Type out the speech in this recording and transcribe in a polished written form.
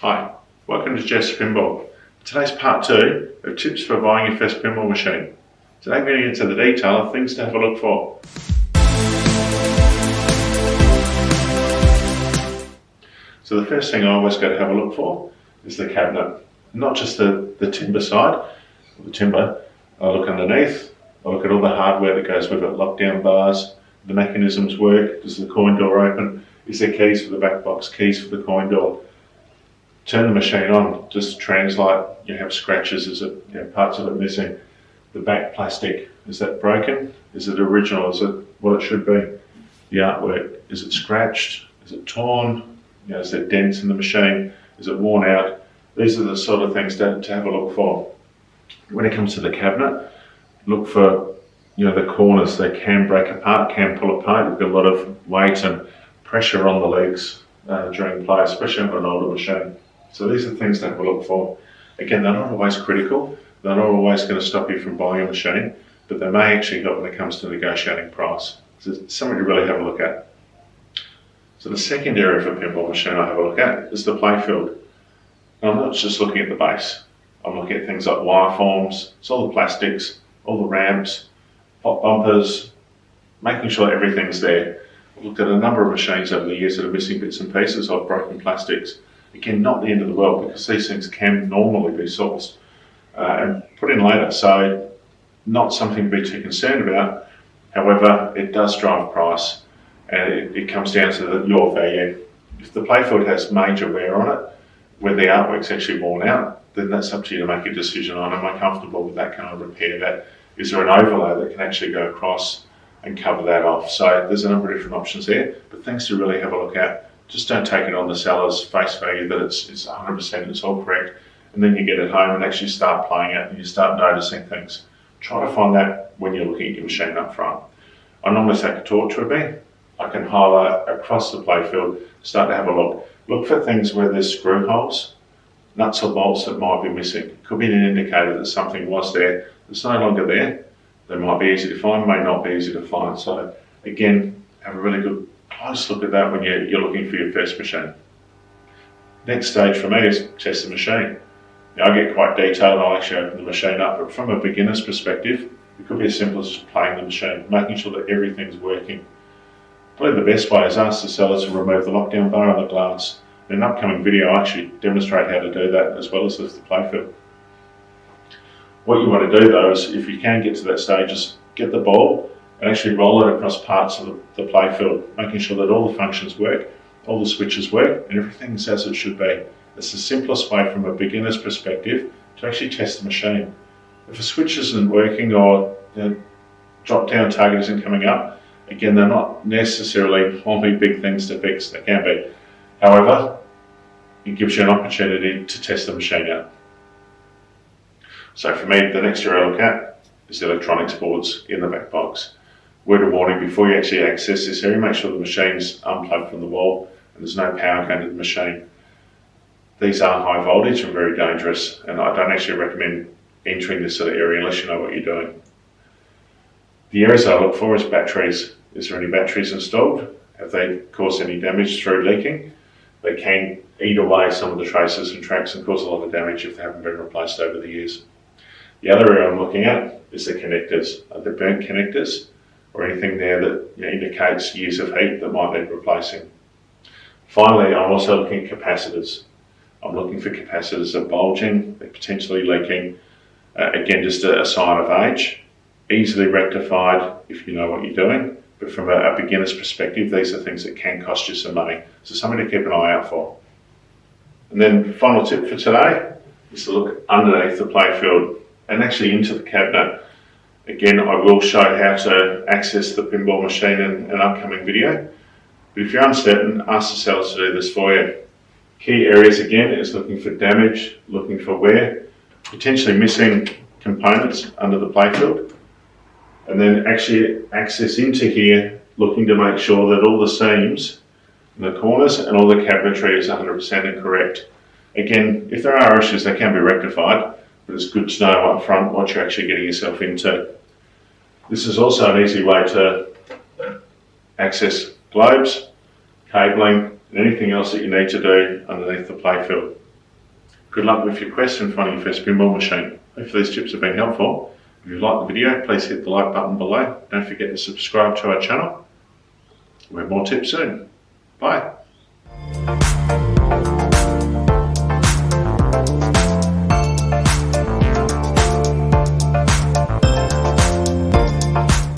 Hi, welcome to Jeff's Pinball. Today's part 2 of tips for buying your first pinball machine. Today I'm going to get into the detail of things to have a look for. So the first thing I always go to have a look for is the cabinet. Not just the timber side, or the timber. I look underneath, I look at all the hardware that goes with it, lockdown bars, the mechanisms work, does the coin door open, is there keys for the back box, keys for the coin door. Turn the machine on, just translate, you have scratches, is it parts of it missing? The back plastic, is that broken? Is it original? Is it what it should be? The artwork, is it scratched? Is it torn? Is there dents in the machine? Is it worn out? These are the sort of things to have a look for. When it comes to the cabinet, look for the corners. They can break apart, can pull apart. You've got a lot of weight and pressure on the legs during play, especially on an older machine. So these are things to have a look for. Again, they're not always critical. They're not always going to stop you from buying a machine, but they may actually help when it comes to negotiating price. So it's something to really have a look at. So the second area for a pinball machine I have a look at is the playfield. And I'm not just looking at the base. I'm looking at things like wire forms, it's all the plastics, all the ramps, pop bumpers, making sure everything's there. I've looked at a number of machines over the years that are missing bits and pieces of broken plastics. Again, not the end of the world because these things can normally be sourced and put in later, so not something to be too concerned about. However, it does drive price and it comes down to your value. If the playfield has major wear on it, where the artwork's actually worn out, then that's up to you to make a decision on, am I comfortable with that, can I repair that? Is there an overlay that can actually go across and cover that off? So there's a number of different options there, but things to really have a look at. Just don't take it on the seller's face value that it's 100%, it's all correct, and then you get it home and actually start playing it and you start noticing things. Try to find that when you're looking at your machine up front. I normally take a torch with me. I can highlight across the playfield, start to have a look. Look for things where there's screw holes, nuts or bolts that might be missing. It could be an indicator that something was there that's no longer there. They might be easy to find, may not be easy to find. So again, have a really good close look at that when you're looking for your first machine. Next stage for me is test the machine. Now I get quite detailed, I'll actually open the machine up, but from a beginner's perspective, it could be as simple as just playing the machine, making sure that everything's working. Probably the best way is ask the seller to remove the lockdown bar on the glass. In an upcoming video, I'll actually demonstrate how to do that as well as lift the playfield. What you want to do though is, if you can get to that stage, is get the ball and actually roll it across parts of the playfield, making sure that all the functions work, all the switches work, and everything's as it should be. It's the simplest way from a beginner's perspective to actually test the machine. If a switch isn't working or the drop-down target isn't coming up, again, they're not necessarily only big things to fix, they can be. However, it gives you an opportunity to test the machine out. So for me, the next area I look at is the electronics boards in the back box. Word of warning, before you actually access this area, make sure the machine's unplugged from the wall and there's no power going to the machine. These are high voltage and very dangerous, and I don't actually recommend entering this sort of area unless you know what you're doing. The areas I look for is batteries. Is there any batteries installed? Have they caused any damage through leaking? They can eat away some of the traces and tracks and cause a lot of damage if they haven't been replaced over the years. The other area I'm looking at is the connectors. Are there burnt connectors or anything there that indicates years of heat that might need replacing? Finally, I'm also looking at capacitors. I'm looking for capacitors that are bulging, they're potentially leaking. Again, just a sign of age. Easily rectified if you know what you're doing, but from a beginner's perspective, these are things that can cost you some money. So something to keep an eye out for. And then final tip for today is to look underneath the playfield and actually into the cabinet. Again, I will show how to access the pinball machine in an upcoming video. But if you're uncertain, ask the seller to do this for you. Key areas again is looking for damage, looking for wear, potentially missing components under the playfield, and then actually access into here, looking to make sure that all the seams in the corners and all the cabinetry is 100% and correct. Again, if there are issues, they can be rectified, but it's good to know up front what you're actually getting yourself into. This is also an easy way to access globes, cabling, and anything else that you need to do underneath the playfield. Good luck with your quest and finding your first pinball machine. Hopefully these tips have been helpful. If you've liked the video, please hit the like button below. Don't forget to subscribe to our channel. We'll have more tips soon. Bye.